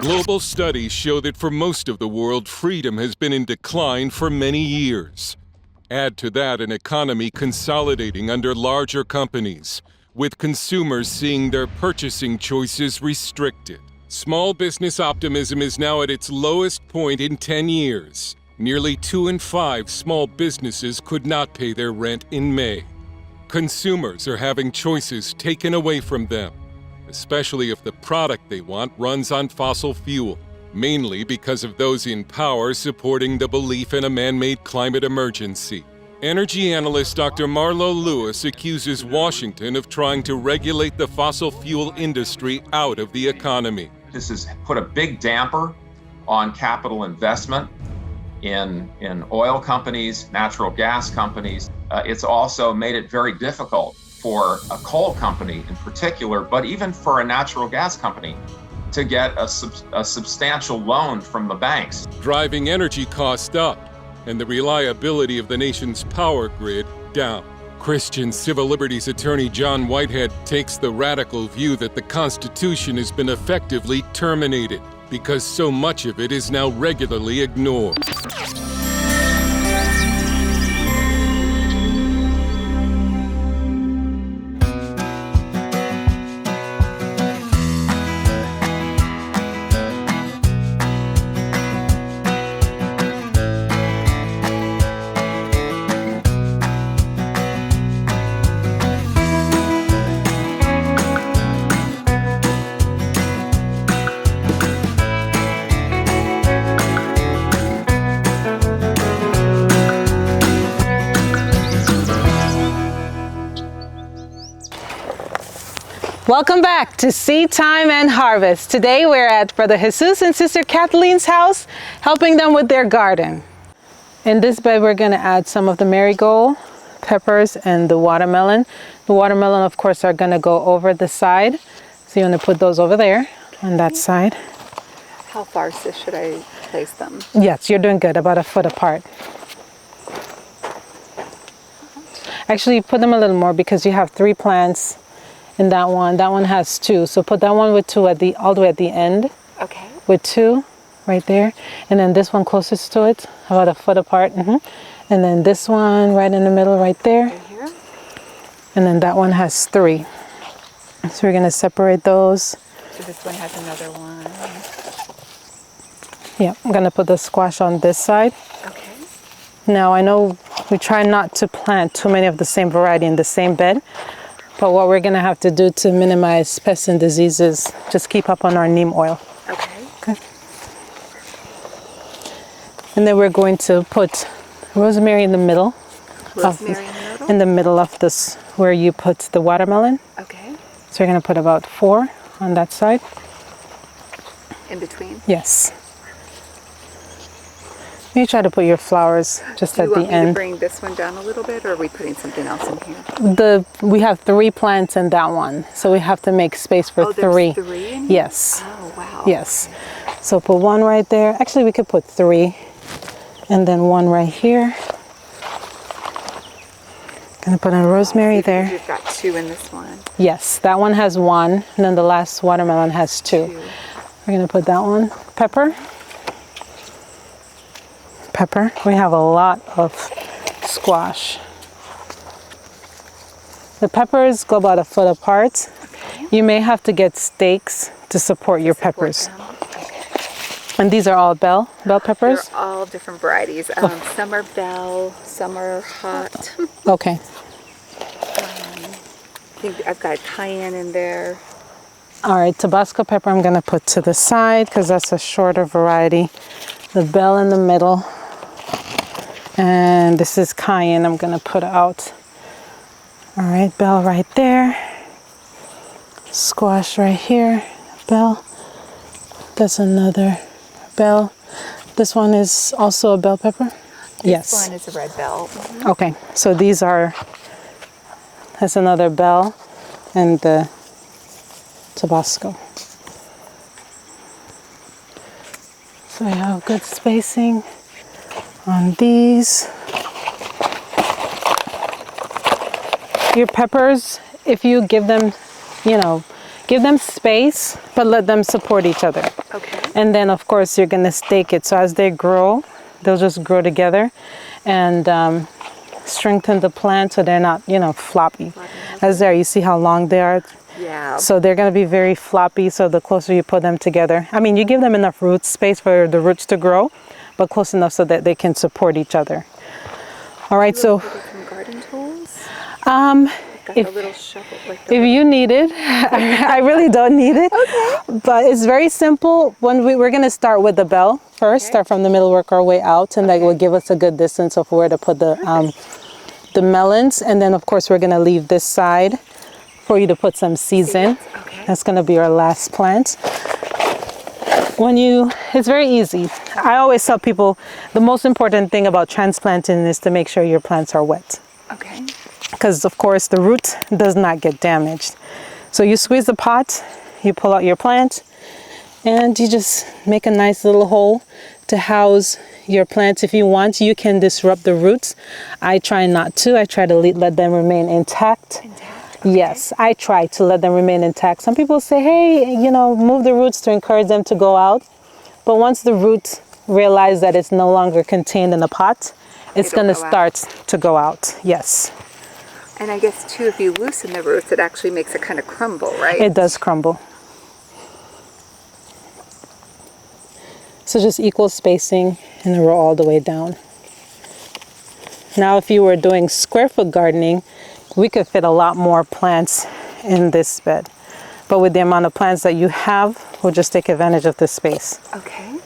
Global studies show that for most of the world, freedom has been in decline for many years. Add to that an economy consolidating under larger companies, with consumers seeing their purchasing choices restricted. Small business optimism is now at its lowest point in 10 years. Nearly 2 in 5 small businesses could not pay their rent in May. Consumers are having choices taken away from them, especially if the product they want runs on fossil fuel, mainly because of those in power supporting the belief in a man-made climate emergency. Energy analyst Dr. Marlo Lewis accuses Washington of trying to regulate the fossil fuel industry out of the economy. This has put a big damper on capital investment in oil companies, natural gas companies. It's also made it very difficult for a coal company in particular, but even for a natural gas company, to get a substantial loan from the banks. Driving energy costs up and the reliability of the nation's power grid down. Christian civil liberties attorney John Whitehead takes the radical view that the Constitution has been effectively terminated because so much of it is now regularly ignored. Welcome back to Seedtime and Harvest. Today we're at Brother Jesus and Sister Kathleen's house, helping them with their garden. In this bed we're going to add some of the marigold, peppers, and the watermelon. The watermelon, of course, are going to go over the side. So you're going to put those over there on that side. How far should I place them? Yes, you're doing good, about a foot apart. Actually, put them a little more because you have 3 plants. And that one has 2. So put that one with 2 all the way at the end. Okay. With 2 right there. And then this one closest to it, about a foot apart. And then this one right in the middle right there. Right here. And then that one has 3. So we're going to separate those. So this one has another one. Yeah, I'm going to put the squash on this side. Okay. Now I know we try not to plant too many of the same variety in the same bed. But what we're going to have to do to minimize pests and diseases, just keep up on our neem oil. Okay. And then we're going to put rosemary in the middle. Rosemary in the middle? In the middle of this, where you put the watermelon. Okay. So you're going to put about 4 on that side. In between? Yes. You try to put your flowers just at the end. Do you want me to bring this one down a little bit, or are we putting something else in here? We have 3 plants in that one, so we have to make space for 3. There's 3 in here? Yes. Oh, wow. Yes. So put 1 right there. Actually, we could put 3, and then 1 right here. Gonna put a rosemary there. You've got 2 in this one. Yes, that one has 1, and then the last watermelon has 2. We're gonna put that one. Pepper. Pepper. We have a lot of squash. The peppers go about a foot apart. Okay. You may have to get stakes to support your peppers. Okay. And these are all bell peppers? They're all different varieties. Some are bell, some are hot. Okay. I think I've got cayenne in there. All right, Tabasco pepper I'm gonna put to the side because that's a shorter variety. The bell in the middle. And this is cayenne I'm gonna put out. All right, bell right there. Squash right here, bell. That's another bell. This one is also a bell pepper? Yes. This one is a red bell. Okay, so that's another bell and the Tabasco. So I have good spacing on these. Your peppers, if you give them, give them space, but let them support each other. Okay. And then of course you're going to stake it. So as they grow, they'll just grow together and strengthen the plant so they're not, floppy. As there, you see how long they are? Yeah. So they're going to be very floppy. So the closer you put them together, I mean, you give them enough root space for the roots to grow, but close enough so that they can support each other. All right, so Some garden tools. Got if- a little shovel. Like if you need it, I really don't need it. Okay. But it's very simple. When we're going to start with the bell first, start from the middle, work our way out, and that will give us a good distance of where to put the melons. And then of course we're going to leave this side for you to put some seeds in. Okay. That's going to be our last plant. It's very easy. I always tell people the most important thing about transplanting is to make sure your plants are wet. Okay. Because of course the root does not get damaged. So you squeeze the pot, you pull out your plant, and you just make a nice little hole to house your plants. If you want, you can disrupt the roots. I try not to. I try to let them remain intact. Okay. Yes, I try to let them remain intact. Some people say, hey, move the roots to encourage them to go out. But once the roots realize that it's no longer contained in the pot, it's going to start to go out. Yes. And I guess too, if you loosen the roots, it actually makes it kind of crumble, right? It does crumble. So just equal spacing in a row all the way down. Now, if you were doing square foot gardening, we could fit a lot more plants in this bed. But with the amount of plants that you have, we'll just take advantage of this space. Okay.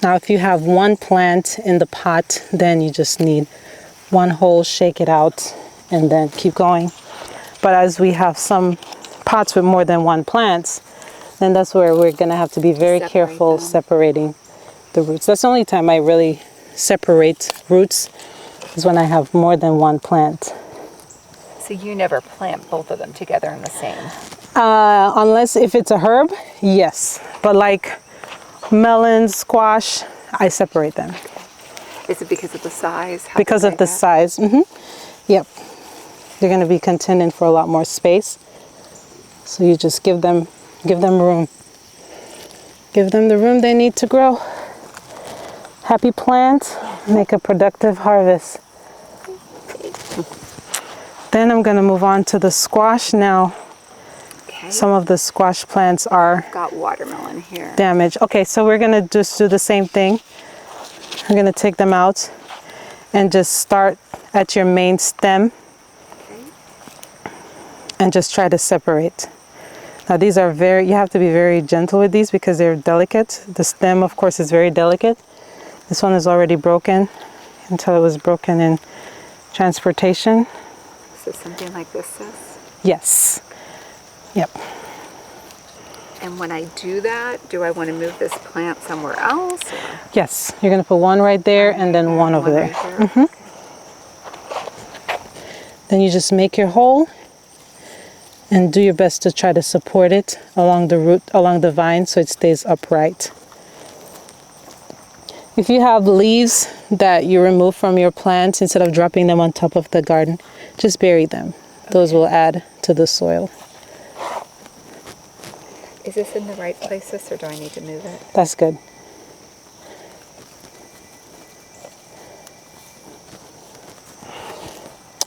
Now, if you have one plant in the pot, then you just need one hole, shake it out, and then keep going. But as we have some pots with more than one plant, then that's where we're going to have to be very careful separating the roots. That's the only time I really separate roots is when I have more than one plant. So you never plant both of them together in the same? Unless if it's a herb, yes. But like melons, squash, I separate them. Is it because of the size? Because of the size. Yep. They're going to be contending for a lot more space. So you just give them room. Give them the room they need to grow. Happy plant, make a productive harvest. Then I'm going to move on to the squash now. Okay. Some of the squash plants are Got watermelon here. damaged. Okay, so we're going to just do the same thing. I'm going to take them out and just start at your main stem and just try to separate. Now these are you have to be very gentle with these because they're delicate. The stem, of course, is very delicate. This one is already broken until it was broken in transportation. So something like this says? Yes. Yep. And when I do that, do I want to move this plant somewhere else? Or? Yes. You're going to put one right there and then one over there. Right there. Then you just make your hole and do your best to try to support it along the root, along the vine so it stays upright. If you have leaves that you remove from your plants, instead of dropping them on top of the garden, just bury them. Those will add to the soil. Is this in the right places or do I need to move it? That's good.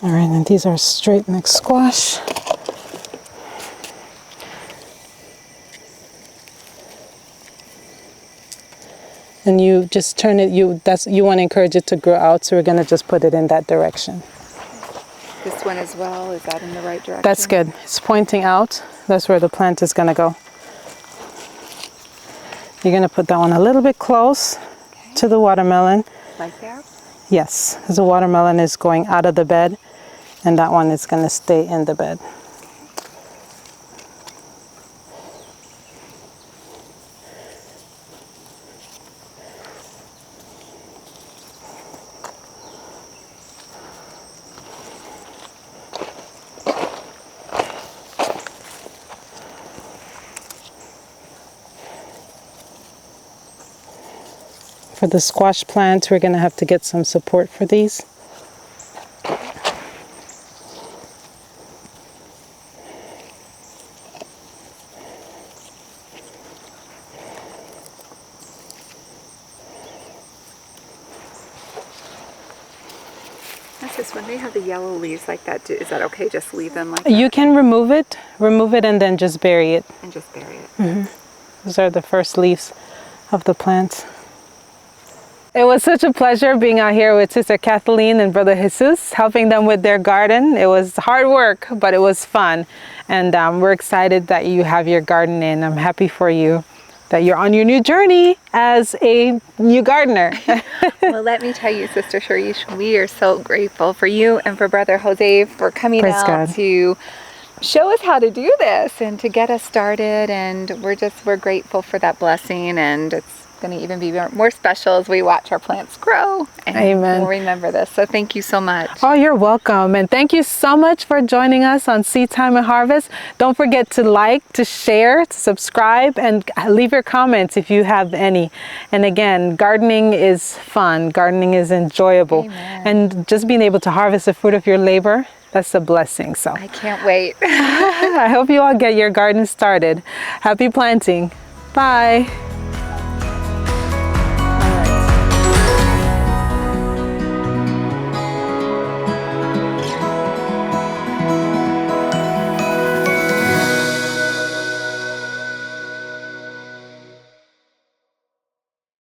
All right, and these are straight neck squash. And you just turn it, you want to encourage it to grow out, so we're going to just put it in that direction. This one as well, is that in the right direction? That's good. It's pointing out. That's where the plant is going to go. You're going to put that one a little bit close to the watermelon. Right there? Yes, because the watermelon is going out of the bed, and that one is going to stay in the bed. For the squash plant, we're going to have to get some support for these. Just when they have the yellow leaves like that, is that okay? Just leave them like that You can remove it and then just bury it. and just bury it. Those are the first leaves of the plants. It was such a pleasure being out here with Sister Kathleen and Brother Jesus, helping them with their garden. It was hard work, but it was fun. And we're excited that you have your garden in. I'm happy for you that you're on your new journey as a new gardener. Well, let me tell you, Sister Sharish, we are so grateful for you and for Brother Jose for coming Praise out God. to show us how to do this and to get us started. And we're grateful for that blessing. And it's going to even be more special as we watch our plants grow. And Amen. we'll remember this. So thank you so much. Oh, you're welcome. And thank you so much for joining us on Seedtime and Harvest. Don't forget to like, to share, to subscribe, and leave your comments if you have any. And again, gardening is fun. Gardening is enjoyable. Amen. And just being able to harvest the fruit of your labor, that's a blessing. So I can't wait. I hope you all get your garden started. Happy planting. Bye.